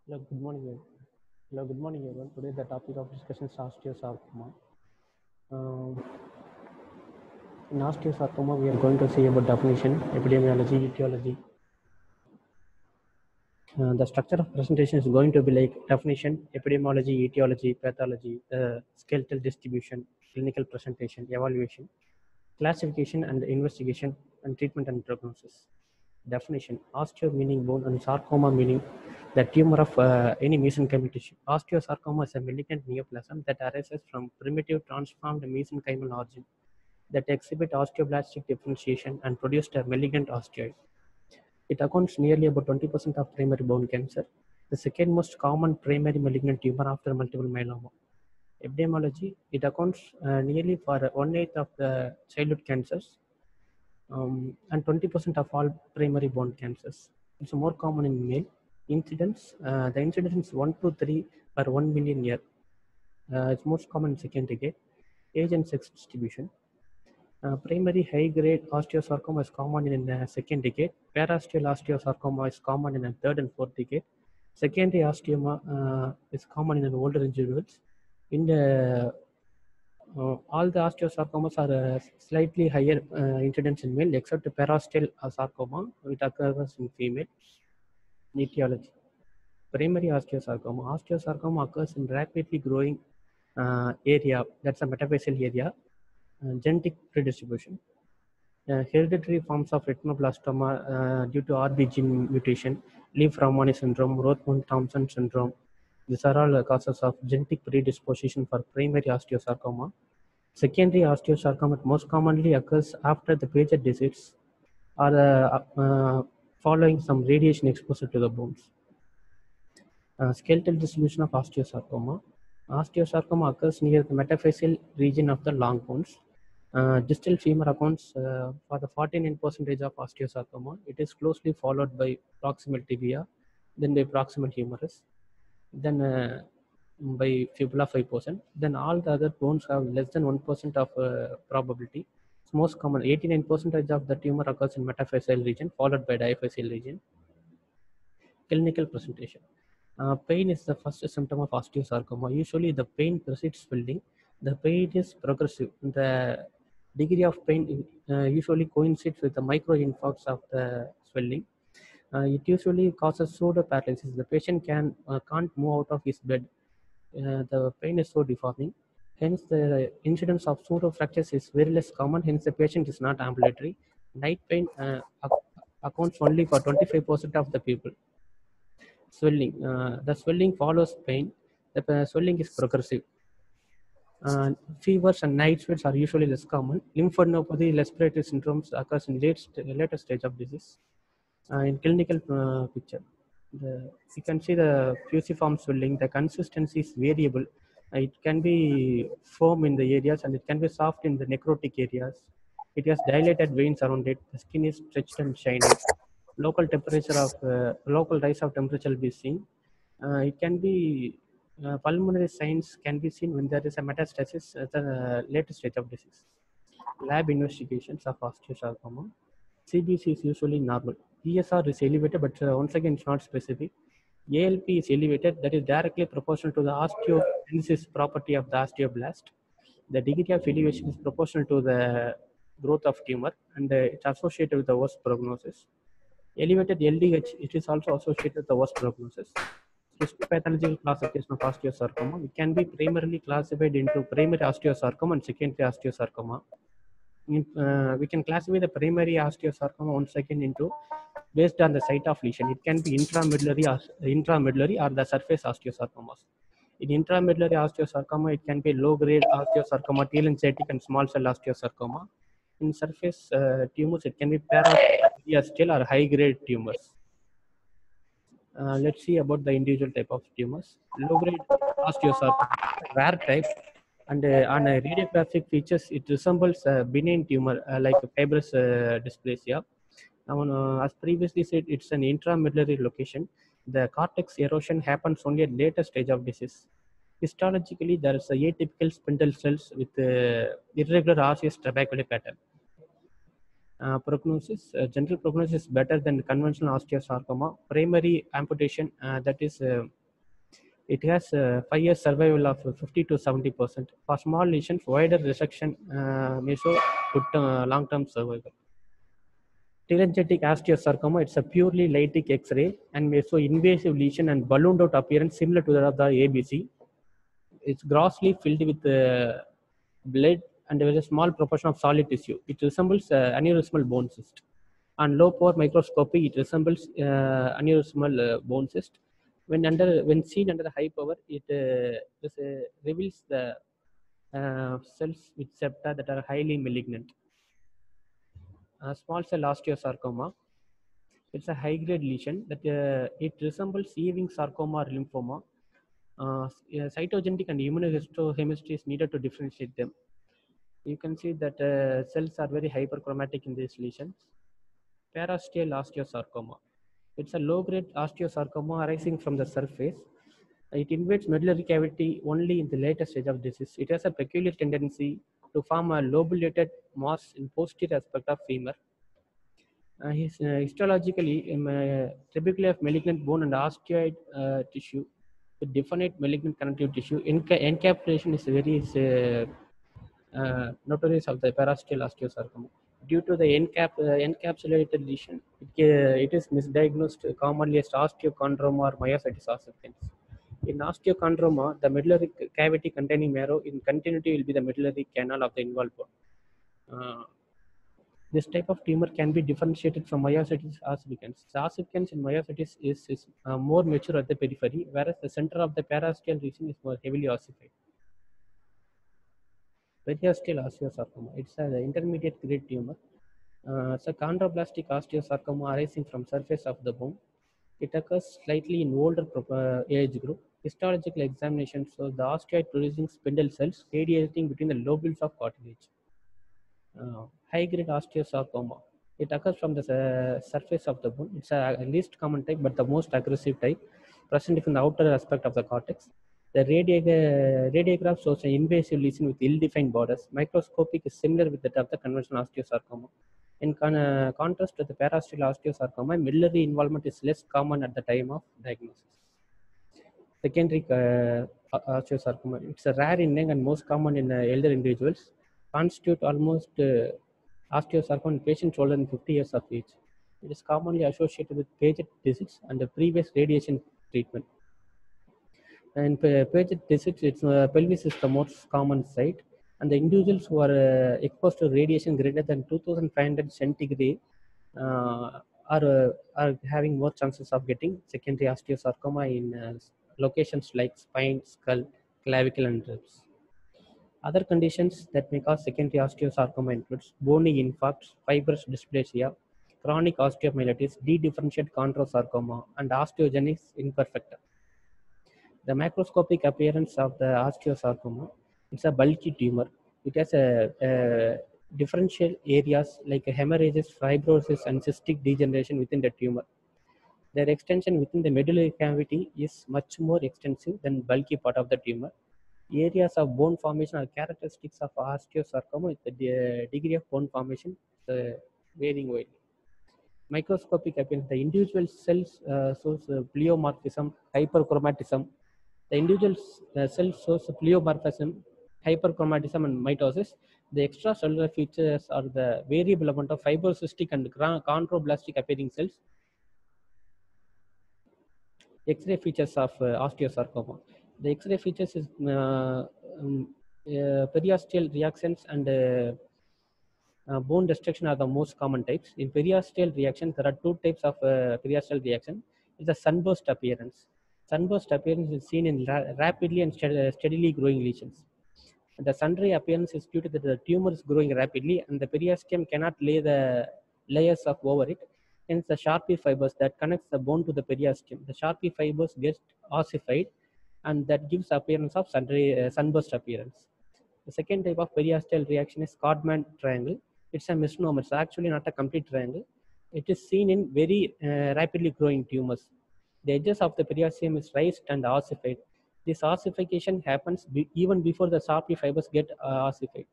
Hello, good morning. Hello, good morning, everyone. Today, the topic of discussion is osteosarcoma. Um, in osteosarcoma, we are going to see about definition, epidemiology, etiology. The structure of presentation is going to be like definition, epidemiology, etiology, pathology, skeletal distribution, clinical presentation, evaluation, classification and investigation, and treatment and prognosis. Definition: osteo meaning bone and sarcoma meaning the tumor of any mesenchymal tissue. Osteosarcoma is a malignant neoplasm that arises from primitive transformed mesenchymal origin that exhibit osteoblastic differentiation and produced a malignant osteoid. It accounts nearly about 20% of primary bone cancer, the second most common primary malignant tumor after multiple myeloma. Epidemiology: it accounts nearly for 1/8 of the childhood cancers and 20% of all primary bone cancers. It's more common in male. Incidence: the incidence is 1 to 3 per 1 million year. It's most common in second decade. Age and sex distribution: primary high-grade osteosarcoma is common in the second decade. Paraosteal osteosarcoma is common in the third and fourth decade. Secondary osteoma is common in older individuals. In the all the osteosarcomas are slightly higher incidence in male, except paraosteal sarcoma, which occurs in female. Etiology: primary osteosarcoma. Osteosarcoma occurs in rapidly growing area, that's a metaphyseal area. Genetic predistribution: hereditary forms of retinoblastoma due to RB gene mutation, Lee-Fraumani syndrome, Rothmund-Thomson syndrome. These are all causes of genetic predisposition for primary osteosarcoma. Secondary osteosarcoma most commonly occurs after the major disease or following some radiation exposure to the bones. Skeletal distribution of osteosarcoma. Osteosarcoma occurs near the metaphyseal region of the long bones. Distal femur accounts for the 49% of osteosarcoma. It is closely followed by proximal tibia, then by proximal humerus, then by fibula 5%. Then all the other bones have less than 1% of probability. It's most common. 89% of the tumor occurs in metaphyseal region, followed by diaphyseal region. Clinical presentation: pain is the first symptom of osteosarcoma. Usually, the pain precedes swelling. The pain is progressive. The degree of pain usually coincides with the micro-infarcts of the swelling. It usually causes pseudo paralysis. The patient can't move out of his bed. The pain is so deforming. Hence, the incidence of pseudo fractures is very less common. Hence, the patient is not ambulatory. Night pain accounts only for 25% of the people. Swelling: the swelling follows pain. The swelling is progressive. Fevers and night sweats are usually less common. Lymphadenopathy, respiratory syndromes occurs in later stage of disease. In clinical picture, you can see the fusiform swelling. The consistency is variable. It can be firm in the areas and it can be soft in the necrotic areas. It has dilated veins around it. The skin is stretched and shiny. Local rise of temperature will be seen. It can be pulmonary signs can be seen when there is a metastasis at the later stage of disease. Lab investigations of osteosarcoma. CBC is usually normal. ESR is elevated, but once again, it's not specific. ALP is elevated, that is directly proportional to the osteogenesis property of the osteoblast. The degree of elevation is proportional to the growth of tumor, and it's associated with the worst prognosis. Elevated LDH, it is also associated with the worst prognosis. Histopathological classification of osteosarcoma. It can be primarily classified into primary osteosarcoma and secondary osteosarcoma. We can classify the primary osteosarcoma once again into based on the site of lesion. It can be intramedullary or the surface osteosarcomas. In intramedullary osteosarcoma, it can be low-grade osteosarcoma, telangiectatic and small cell osteosarcoma. In surface tumors, it can be paraosteal or high-grade tumors. Let's see about the individual type of tumors. Low-grade osteosarcoma, rare type, and on radiographic features, it resembles a benign tumor like fibrous dysplasia. Now, as previously said, it's an intramedullary location. The cortex erosion happens only at later stage of disease. Histologically, there is a atypical spindle cells with irregular osseous trabeculae pattern. Prognosis: general prognosis is better than conventional osteosarcoma. Primary amputation, that is It has 5 years survival of 50 to 70%. For small lesions, wider resection may show good long-term survival. Telangiectatic osteosarcoma, it's a purely lytic X-ray and may show invasive lesion and ballooned out appearance similar to that of the ABC. It's grossly filled with blood and there is a small proportion of solid tissue. It resembles aneurysmal bone cyst. On low power microscopy, it resembles aneurysmal bone cyst. When seen under the high power, it reveals the cells with septa that are highly malignant. Small cell osteosarcoma, it's a high grade lesion that it resembles Ewing sarcoma or lymphoma. Cytogenetic and immunohistochemistry is needed to differentiate them. You can see that cells are very hyperchromatic in these lesions. Parasteal osteosarcoma. It's a low-grade osteosarcoma arising from the surface. It invades medullary cavity only in the later stage of disease. It has a peculiar tendency to form a lobulated mass in posterior aspect of femur. Histologically, typically of malignant bone and osteoid tissue with definite malignant connective tissue. Encapsulation is very notorious of the parasteal osteosarcoma. Due to the encapsulated lesion, it is misdiagnosed commonly as osteochondroma or myositis ossificans. In osteochondroma, the medullary cavity containing marrow in continuity will be the medullary canal of the involved bone. This type of tumor can be differentiated from myositis ossificans. The ossificans in myositis is more mature at the periphery, whereas the center of the parasteal region is more heavily ossified. Periosteal osteosarcoma, it's an intermediate grade tumor. It's a chondroblastic osteosarcoma arising from surface of the bone. It occurs slightly in older age group. Histological examination shows the osteoid producing spindle cells radiating between the lobules of cartilage. High-grade osteosarcoma. It occurs from the surface of the bone. It's a least common type, but the most aggressive type, present in the outer aspect of the cortex. The radiograph shows an invasive lesion with ill-defined borders. Microscopic is similar with that of the conventional osteosarcoma. In contrast to the parasteal osteosarcoma, medullary involvement is less common at the time of diagnosis. Secondary osteosarcoma. It's a rare in young and most common in elder individuals. Constitute almost osteosarcoma in patients older than 50 years of age. It is commonly associated with Paget disease and the previous radiation treatment. And Paget disease, its pelvis is the most common site, and the individuals who are exposed to radiation greater than 2,500 centigrade are having more chances of getting secondary osteosarcoma in locations like spine, skull, clavicle, and ribs. Other conditions that may cause secondary osteosarcoma includes bony infarct, fibrous dysplasia, chronic osteomyelitis, dedifferentiated chondrosarcoma, and osteogenesis imperfecta. The macroscopic appearance of the osteosarcoma, it's a bulky tumor. It has a differential areas like hemorrhages, fibrosis, and cystic degeneration within the tumor. Their extension within the medullary cavity is much more extensive than bulky part of the tumor. Areas of bone formation are characteristics of osteosarcoma with the degree of bone formation varying widely. Microscopic appearance, the individual cells shows pleomorphism, hyperchromatism. The individual cell shows pleomorphism, hyperchromatism, and mitosis. The extracellular features are the variable amount of fibrocystic and chondroblastic appearing cells. X-ray features of osteosarcoma. The X-ray features is periosteal reactions and bone destruction are the most common types. In periosteal reactions, there are two types of periosteal reaction. It's a sunburst appearance. Sunburst appearance is seen in rapidly and steadily growing lesions. And the sundry appearance is due to the tumor is growing rapidly and the periosteum cannot lay the layers of over it. Hence, the Sharpie fibers that connects the bone to the periosteum, the Sharpie fibers get ossified, and that gives appearance of sunburst appearance. The second type of periosteal reaction is Codman triangle. It's a misnomer. It's actually not a complete triangle. It is seen in very rapidly growing tumors. The edges of the periosteum is raised and ossified. This ossification happens even before the Sharpie fibers get ossified.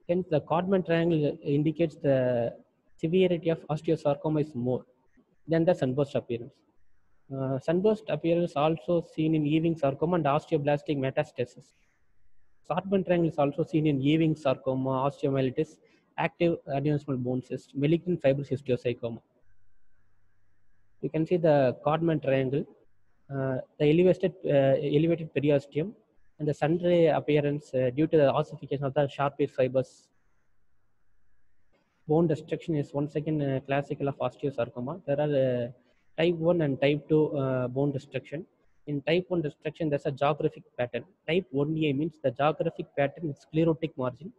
Hence, the Codman triangle indicates the severity of osteosarcoma is more than the sunburst appearance. Sunburst appearance also seen in Ewing sarcoma and osteoblastic metastasis. Shortman triangle is also seen in Ewing sarcoma, osteomyelitis, active adenosmal bone cyst, malignant fibrous histiocytoma. You can see the Codman triangle, the elevated periosteum, and the sun ray appearance due to the ossification of the sharp fibers. Bone destruction is once again classical of osteosarcoma. There are type 1 and type 2 bone destruction. In type 1 destruction, there's a geographic pattern. Type 1A means the geographic pattern with sclerotic margin.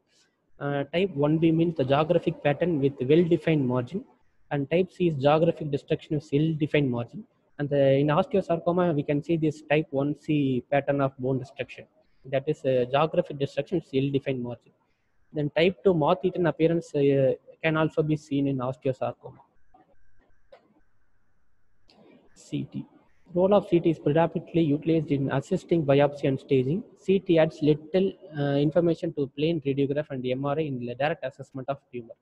Type 1B means the geographic pattern with well-defined margin. And type C is geographic destruction with ill-defined margin. And in osteosarcoma, we can see this type 1C pattern of bone destruction. That is geographic destruction with ill-defined margin. Then type 2 moth-eaten appearance can also be seen in osteosarcoma. CT. Role of CT is predominantly utilized in assisting biopsy and staging. CT adds little information to plain radiograph and MRI in the direct assessment of tumor.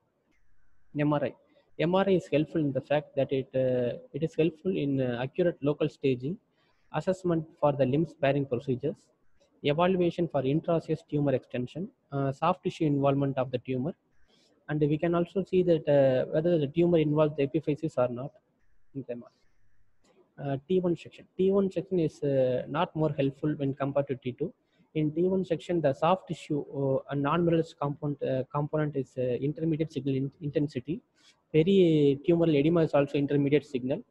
MRI. MRI is helpful in the fact that it is helpful in accurate local staging, assessment for the limb sparing procedures, evaluation for intraosseous tumor extension, soft tissue involvement of the tumor, and we can also see that whether the tumor involves the epiphysis or not in the MRI. T1 section. T1 section is not more helpful when compared to T2. In T1 section, the soft tissue and non-mineralized component is intermediate signal intensity. Peritumoral edema is also intermediate signal.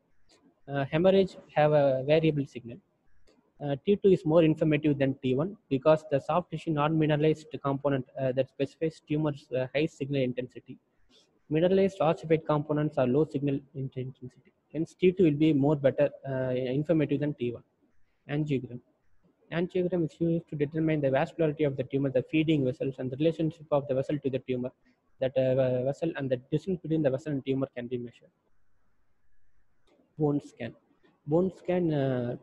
Hemorrhage have a variable signal. T2 is more informative than T1 because the soft tissue non-mineralized component that specifies tumor's high signal intensity. Mineralized ossified components are low signal intensity. Hence, T2 will be more better informative than T1. Angiogram. Angiogram is used to determine the vascularity of the tumor, the feeding vessels, and the relationship of the vessel to the tumor. That vessel and the distance between the vessel and tumor can be measured. Bone scan. Bone scan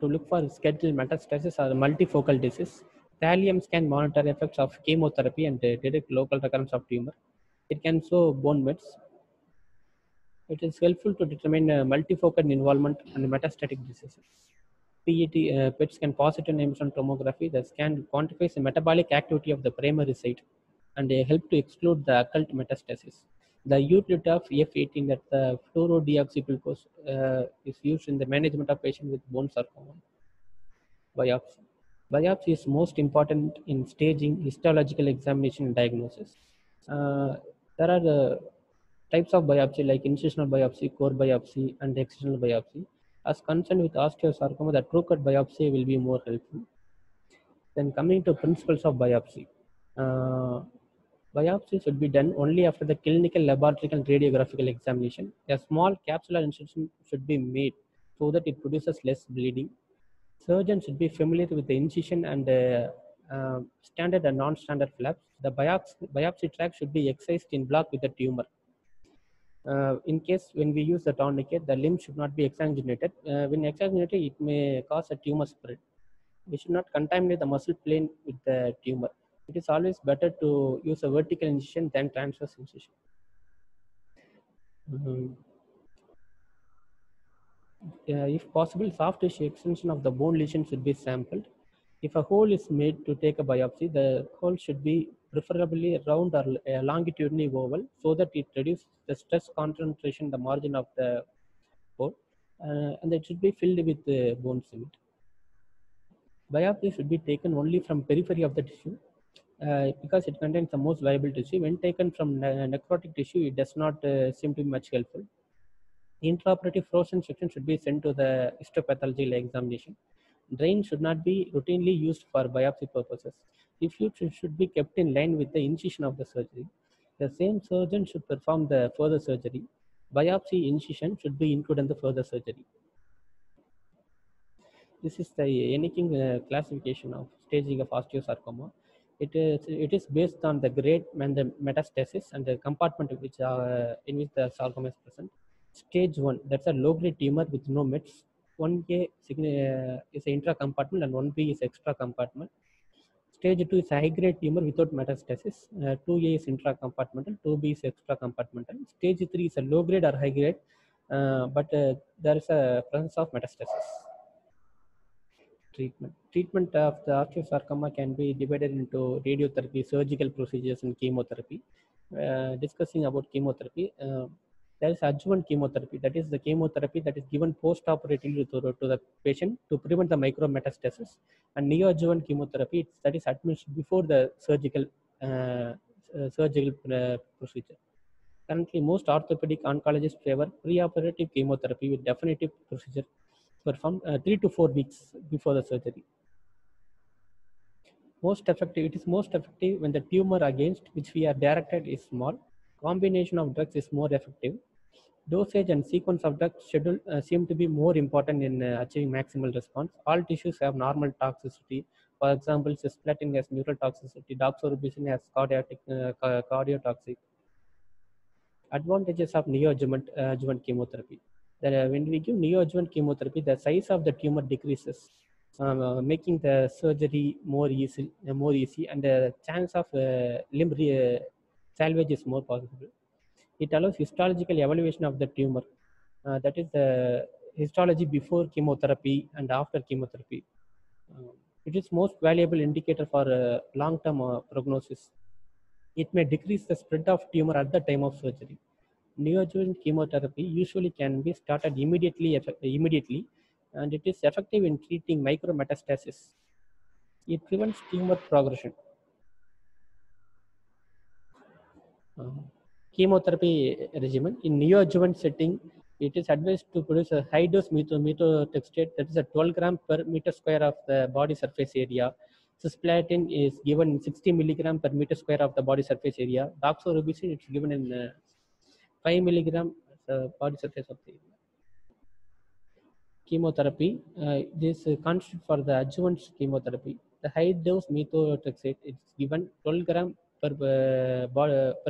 to look for skeletal metastasis or multifocal disease. Thallium scan monitor effects of chemotherapy and detect local recurrence of tumor. It can show bone mets. It is helpful to determine multifocal involvement and metastatic diseases. PET scan positive emission tomography. The scan quantifies the metabolic activity of the primary site and they help to exclude the occult metastasis. The utility of F18, that the fluorodeoxyglucose is used in the management of patients with bone sarcoma. Biopsy. Biopsy is most important in staging, histological examination, and diagnosis. There are types of biopsy like incisional biopsy, core biopsy, and excisional biopsy. As concerned with osteosarcoma, the true cut biopsy will be more helpful. Then coming to principles of biopsy. Biopsy should be done only after the clinical, laboratory, and radiographical examination. A small capsular incision should be made so that it produces less bleeding. Surgeon should be familiar with the incision and standard and non-standard flaps. The biopsy tract should be excised in block with the tumor. In case when we use the tourniquet, the limb should not be exsanguinated. When exsanguinated, it may cause a tumor spread. We should not contaminate the muscle plane with the tumor. It is always better to use a vertical incision than transverse incision. If possible, soft tissue extension of the bone lesion should be sampled. If a hole is made to take a biopsy, the hole should be preferably round or longitudinally oval so that it reduces the stress concentration in the margin of the hole, and it should be filled with bone cement. Biopsy should be taken only from periphery of the tissue because it contains the most viable tissue. When taken from necrotic tissue, it does not seem to be much helpful. Intraoperative frozen section should be sent to the histopathology examination. Drain should not be routinely used for biopsy purposes. Tissue should be kept in line with the incision of the surgery. The same surgeon should perform the further surgery. Biopsy incision should be included in the further surgery. This is the Enneking classification of staging of osteosarcoma. It is based on the grade and the metastasis and the compartment in which the sarcoma is present. Stage 1, that's a low-grade tumor with no mets. 1A is an intra-compartment and 1B is extra-compartment. Stage 2 is a high-grade tumor without metastasis. 2A is intra-compartmental, 2B is extra-compartmental. Stage 3 is a low-grade or high-grade but there is a presence of metastasis. Treatment of the osteosarcoma can be divided into radiotherapy, surgical procedures, and chemotherapy. Discussing about chemotherapy, there is adjuvant chemotherapy. That is the chemotherapy that is given post-operatively to the patient to prevent the micrometastasis. And neoadjuvant chemotherapy, that is administered before the surgical procedure. Currently, most orthopedic oncologists favor preoperative chemotherapy with definitive procedure performed 3 to 4 weeks before the surgery. It is most effective when the tumor against which we are directed is small. Combination of drugs is more effective. Dosage and sequence of drugs schedule seem to be more important in achieving maximal response. All tissues have normal toxicity. For example, cisplatin has neurotoxicity, doxorubicin has cardiotoxic. Advantages of neoadjuvant chemotherapy. When we give neoadjuvant chemotherapy, the size of the tumor decreases, making the surgery more easy, and the chance of limb salvage is more possible. It allows histological evaluation of the tumor, that is the histology before chemotherapy and after chemotherapy. It is most valuable indicator for long-term prognosis. It may decrease the spread of tumor at the time of surgery. Neoadjuvant chemotherapy usually can be started immediately, and it is effective in treating micrometastasis. It prevents tumor progression. Chemotherapy regimen in neoadjuvant setting, it is advised to produce a high dose methotrexate, that is a 12 gram per meter square of the body surface area. Cisplatin is given in 60 milligram per meter square of the body surface area. Doxorubicin is given in 5 milligram body surface of the area. Chemotherapy, this constitute for the adjuvant chemotherapy. The high dose methotrexate is given 12 gram per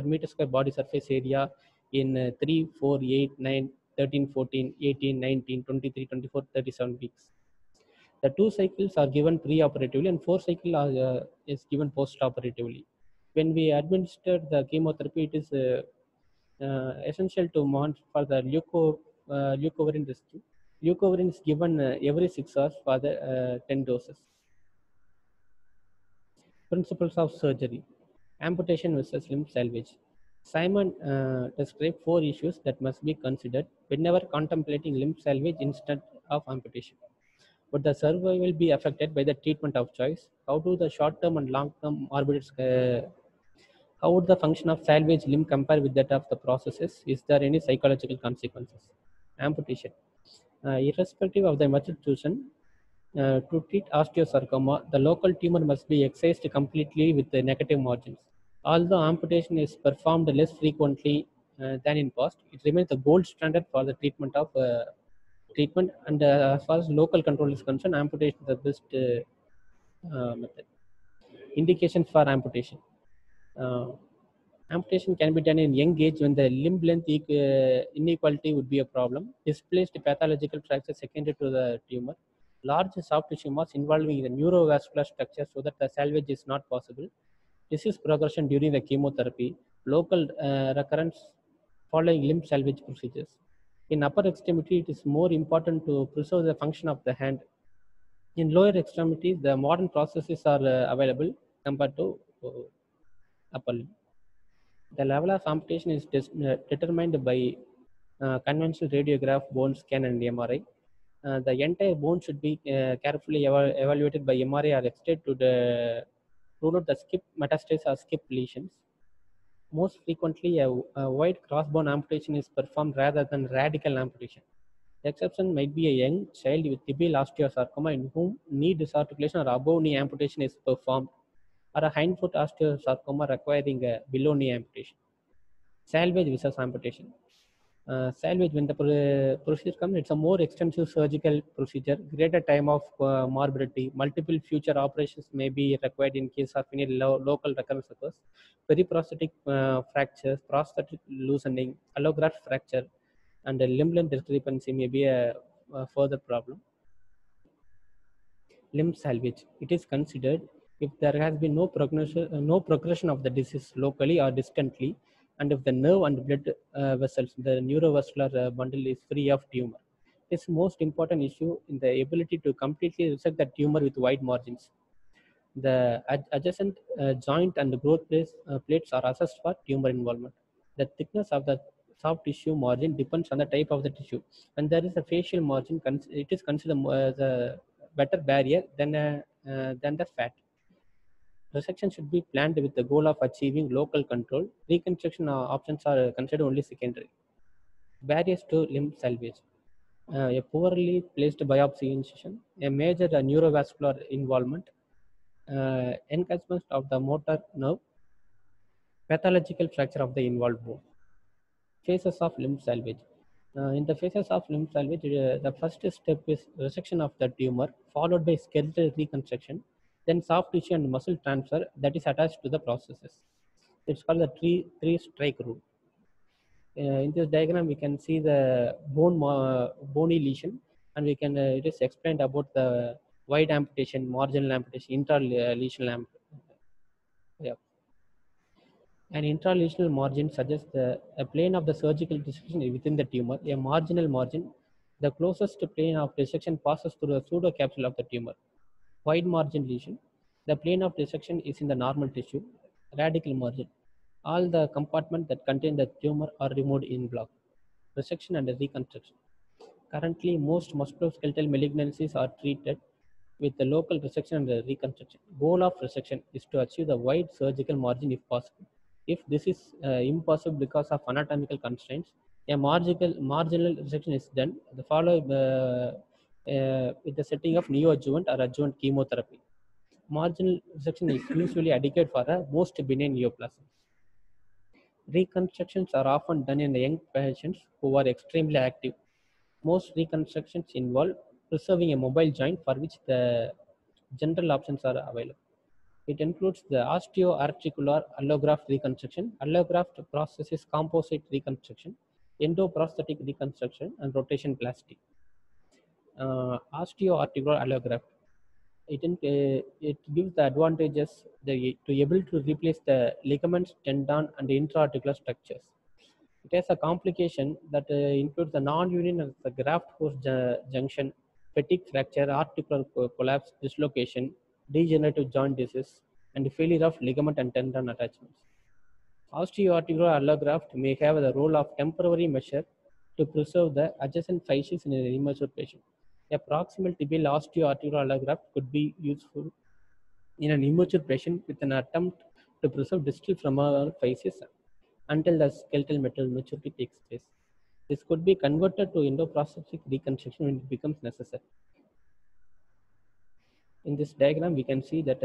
meter square body surface area in 3, 4, 8, 9, 13, 14, 18, 19, 23, 24, 37 weeks. The 2 cycles are given pre-operatively and 4 cycle is given post-operatively. When we administer the chemotherapy, it is essential to monitor for the leucovorin rescue. Leucovorin is given every 6 hours for the 10 doses. Principles of surgery. Amputation versus limb salvage. Simon described 4 issues that must be considered whenever contemplating limb salvage instead of amputation. Would the survival be affected by the treatment of choice? How do the short-term and long-term morbidity how would the function of salvage limb compare with that of the processes? Is there any psychological consequences? Amputation. Irrespective of the method chosen, to treat osteosarcoma, the local tumor must be excised completely with the negative margins. Although amputation is performed less frequently than in past, it remains the gold standard for the treatment. And as far as local control is concerned, amputation is the best method. Indications for amputation. Uh, Amputation can be done in young age when the limb length inequality would be a problem. Displaced pathological fracture secondary to the tumor. Large soft tissue mass involving the neurovascular structure so that the salvage is not possible. Disease progression during the chemotherapy. Local recurrence following limb salvage procedures. In upper extremity, it is more important to preserve the function of the hand. In lower extremities, the modern processes are available compared to upper limb. The level of amputation is determined by conventional radiograph, bone scan, and MRI. The entire bone should be carefully evaluated by MRI or X-ray to rule out the skip metastasis or skip lesions. Most frequently, a wide crossbone amputation is performed rather than radical amputation. The exception might be a young child with tibial osteosarcoma in whom knee disarticulation or above knee amputation is performed, or a hindfoot osteosarcoma requiring a below knee amputation. Salvage versus amputation. Salvage, when the procedure comes, it's a more extensive surgical procedure, greater time of morbidity, multiple future operations may be required in case of any local recurrence occurs. Periprosthetic fractures, prosthetic loosening, allograft fracture, and a limb length discrepancy may be a further problem. Limb salvage. It is considered if there has been no progression of the disease locally or distantly, and if the nerve and blood vessels, the neurovascular bundle is free of tumor. This most important issue in the ability to completely resect the tumor with wide margins. The adjacent joint and growth plates are assessed for tumor involvement. The thickness of the soft tissue margin depends on the type of the tissue. When there is a facial margin, it is considered the better barrier than the fat. Resection should be planned with the goal of achieving local control. Reconstruction options are considered only secondary. Barriers to limb salvage. A poorly placed biopsy incision, a major neurovascular involvement, engagement of the motor nerve, pathological fracture of the involved bone. Phases of limb salvage. In the phases of limb salvage, the first step is resection of the tumor, followed by skeletal reconstruction, then soft tissue and muscle transfer that is attached to the processes. It's called the three strike rule. In this diagram, we can see the bony lesion, and we can it is explained about the wide amputation, marginal amputation, intra-lesional amputation. Yeah. An intralesional margin suggests a plane of the surgical dissection within the tumor. A marginal margin, the closest plane of dissection passes through the pseudocapsule of the tumor. Wide margin lesion, the plane of dissection is in the normal tissue. Radical margin, all the compartments that contain the tumor are removed in block. Resection and reconstruction. Currently, most musculoskeletal malignancies are treated with the local resection and reconstruction. Goal of resection is to achieve the wide surgical margin if possible. If this is impossible because of anatomical constraints, a marginal resection is done. The follow with the setting of neoadjuvant or adjuvant chemotherapy. Marginal resection is usually adequate for a most benign neoplasm. Reconstructions are often done in young patients who are extremely active. Most reconstructions involve preserving a mobile joint for which the general options are available. It includes the osteoarticular allograft reconstruction. Allograft process is composite reconstruction, endoprosthetic reconstruction, and rotation plasty. Osteoarticular allograft. It gives the advantages to able to replace the ligaments, tendon, and intra-articular structures. It has a complication that includes the non-union of the graft host junction, fatigue fracture, articular collapse, dislocation, degenerative joint disease, and failure of ligament and tendon attachments. Osteoarticular allograft may have the role of temporary measure to preserve the adjacent fascias in an immature patient. A proximal tibial osteoarticular allograft could be useful in an immature patient with an attempt to preserve distal femoral fascias until the skeletal maturity takes place. This could be converted to endoprosthetic reconstruction when it becomes necessary. In this diagram, we can see that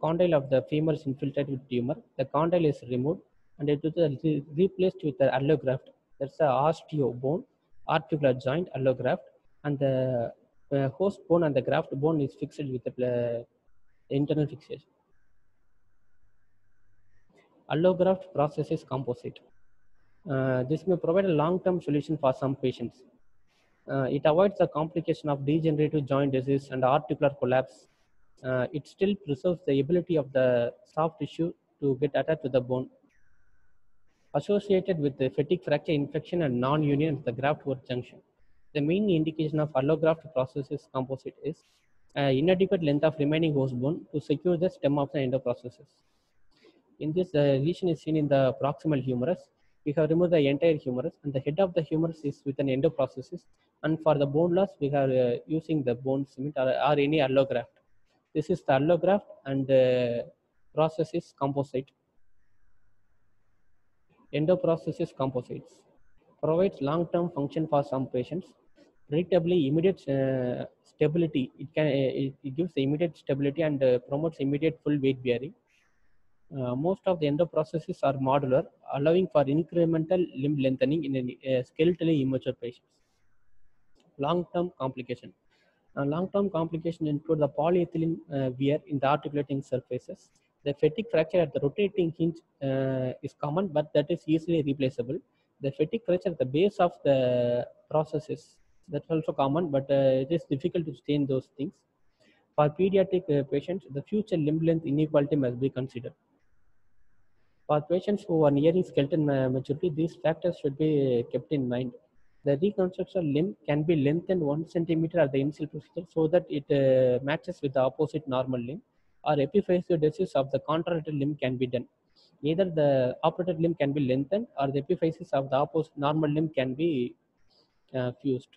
condyle of the femur is infiltrated with tumor. The condyle is removed and it is replaced with the allograft. That's a osteo bone, articular joint allograft, and the host bone and the graft bone is fixed with the internal fixation. Allograft process is composite. This may provide a long-term solution for some patients. It avoids the complication of degenerative joint disease and articular collapse. It still preserves the ability of the soft tissue to get attached to the bone. Associated with the fatigue fracture infection and non-union of the graft-host junction. The main indication of allograft processes composite is inadequate length of remaining host bone to secure the stem of the endoprosthesis. In this, the lesion is seen in the proximal humerus. We have removed the entire humerus, and the head of the humerus is with an endoprosthesis. And for the bone loss, we are using the bone cement or any allograft. This is the allograft, and process is composite. Endoprosthesis composites provides long-term function for some patients. Predictably, immediate stability. It gives the immediate stability and promotes immediate full weight bearing. Most of the endoprostheses are modular, allowing for incremental limb lengthening in a skeletally immature patients. Long-term complication. Long-term complications include the polyethylene wear in the articulating surfaces. The fatigue fracture at the rotating hinge is common, but that is easily replaceable. The fatigue fracture at the base of the processes, that's also common, but it is difficult to stain those things. For pediatric patients, the future limb length inequality must be considered. For patients who are nearing skeletal maturity, these factors should be kept in mind. The reconstruction limb can be lengthened 1 centimeter at the initial procedure so that it matches with the opposite normal limb, or epiphysiodesis of the contracted limb can be done. Either the operated limb can be lengthened or the epiphysis of the opposite normal limb can be fused.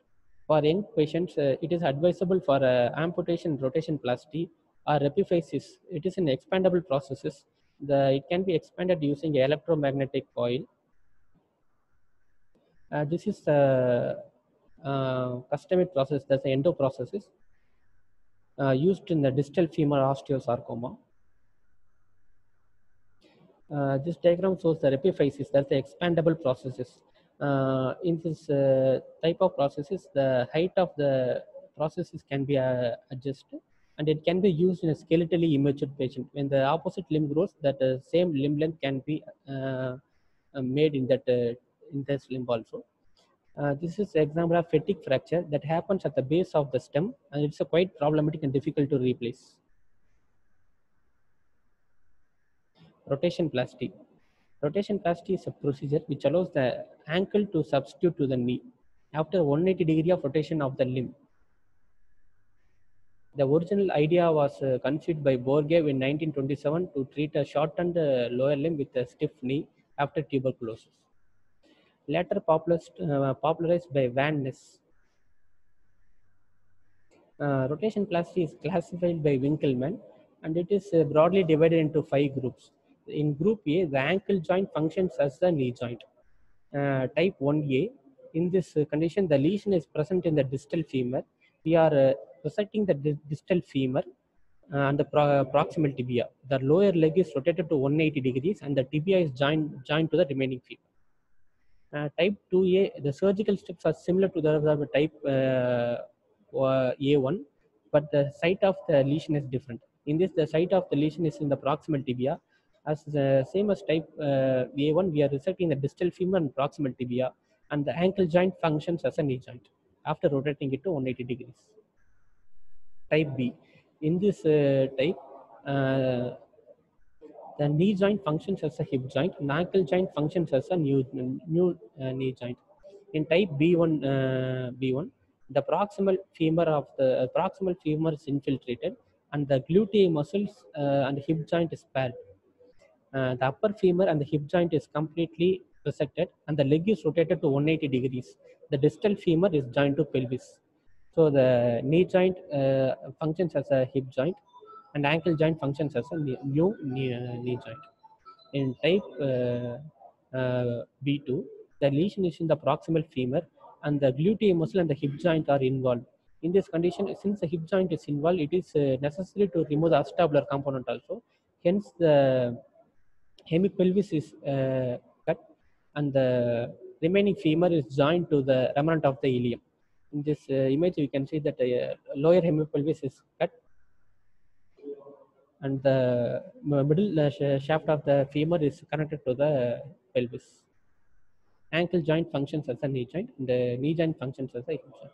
For young patients, it is advisable for amputation rotation plasty or epiphysis. It is an expandable processes. It can be expanded using electromagnetic coil. This is the customized process, that's the endo processes used in the distal femur osteosarcoma. This diagram shows the epiphysis, that's the expandable processes. In this type of processes, the height of the processes can be adjusted, and it can be used in a skeletally immature patient. When the opposite limb grows, that same limb length can be made in this limb also. This is an example of fatigue fracture that happens at the base of the stem, and it's a quite problematic and difficult to replace. Rotation plasty. Rotation plasty is a procedure which allows the ankle to substitute to the knee after 180 degree of rotation of the limb. The original idea was conceived by Borghev in 1927 to treat a shortened lower limb with a stiff knee after tuberculosis. Later popularized by Van Ness. Rotation plasty is classified by Winkelmann, and it is broadly divided into 5 groups. In group A, the ankle joint functions as the knee joint. Type 1A, in this condition, the lesion is present in the distal femur. We are resecting the distal femur and the proximal tibia. The lower leg is rotated to 180 degrees and the tibia is joined to the remaining femur. Type 2A, the surgical steps are similar to the type A1, but the site of the lesion is different. In this, the site of the lesion is in the proximal tibia. As the same as type A1, we are resecting the distal femur and proximal tibia, and the ankle joint functions as a knee joint after rotating it to 180 degrees. Type B, in this type, the knee joint functions as a hip joint, and ankle joint functions as a new knee joint. In type B1, the proximal femur is infiltrated, and the gluteal muscles and hip joint is paired. The upper femur and the hip joint is completely resected, and the leg is rotated to 180 degrees. The distal femur is joined to pelvis. So the knee joint functions as a hip joint, and ankle joint functions as a new knee joint. In type B2, the lesion is in the proximal femur, and the gluteal muscle and the hip joint are involved. In this condition, since the hip joint is involved, it is necessary to remove the acetabular component also. Hence, the hemipelvis is cut, and the remaining femur is joined to the remnant of the ilium. In this image, you can see that lower hemipelvis is cut, and the middle shaft of the femur is connected to the pelvis. Ankle joint functions as a knee joint, and the knee joint functions as a hip joint.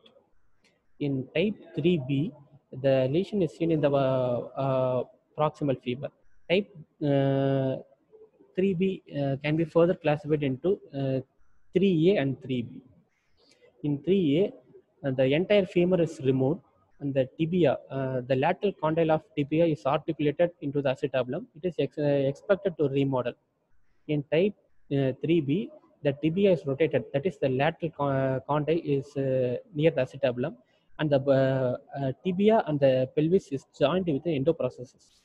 In type 3B, the lesion is seen in the proximal femur. Type 3B can be further classified into 3A and 3B. In 3A, the entire femur is removed, and the tibia, the lateral condyle of tibia is articulated into the acetabulum. It is expected to remodel. In type 3B, the tibia is rotated, that is the lateral condyle is near the acetabulum, and the tibia and the pelvis is joined with the endoprosthesis.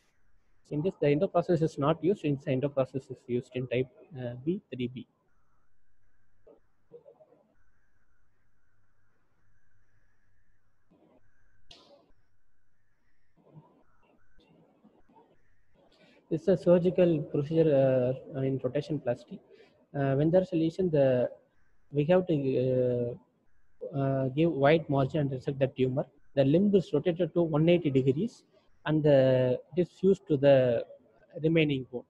In this, the endoprosthesis is not used, in the endoprosthesis is used in type B, 3B. This is a surgical procedure in rotation plasty. When there's a lesion, we have to give wide margin and resect the tumor. The limb is rotated to 180 degrees, and it is fused to the remaining bone.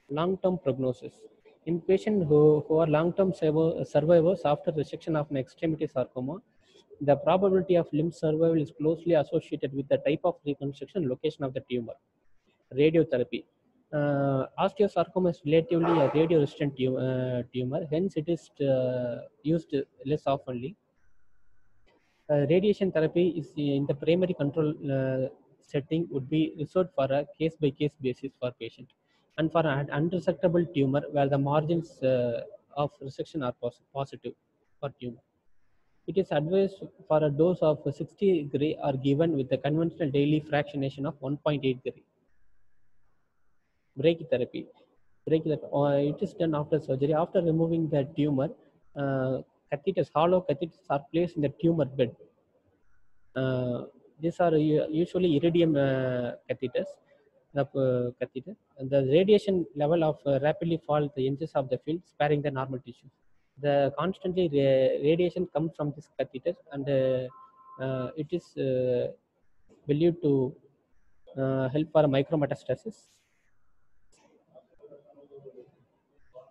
Long-term prognosis. In patients who are long-term survivors after resection of an extremity sarcoma, the probability of limb survival is closely associated with the type of reconstruction and location of the tumor. Radiotherapy. Osteosarcoma is relatively a radio-resistant tumor, hence it is used less oftenly. Radiation therapy is in the primary control setting would be reserved for a case-by-case basis for patient, and for an unresectable tumor where the margins of resection are positive for tumor. It is advised for a dose of 60 gray are given with the conventional daily fractionation of 1.8 gray. Brachytherapy. Brachytherapy. It is done after surgery. After removing the tumor, catheters, hollow catheters are placed in the tumor bed. These are usually iridium catheters. Catheter. And the radiation level of rapidly fall the inches of the field, sparing the normal tissue. The constantly radiation comes from this catheter, and it is believed to help for micrometastasis.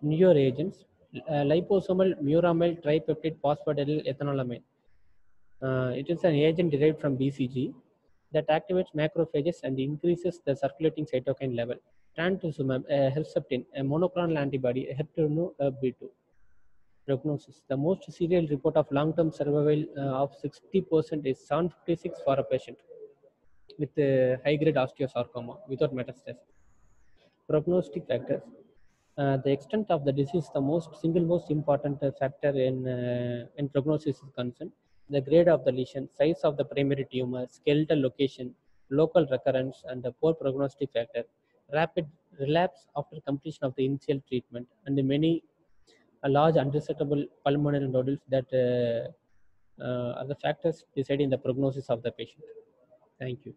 Neoreagents, liposomal muramyl tripeptide phosphatidyl ethanolamine. It is an agent derived from BCG that activates macrophages and increases the circulating cytokine level. Trastuzumab, Herceptin, a monoclonal antibody, HER2/B2. Prognosis. The most serial report of long-term survival of 60% is 756 for a patient with high-grade osteosarcoma without metastasis. Prognostic factors. The extent of the disease is the single most important factor in prognosis is concerned. The grade of the lesion, size of the primary tumor, skeletal location, local recurrence, and the poor prognostic factor, rapid relapse after completion of the initial treatment, and many large unresectable pulmonary nodules that are the factors deciding the prognosis of the patient. Thank you.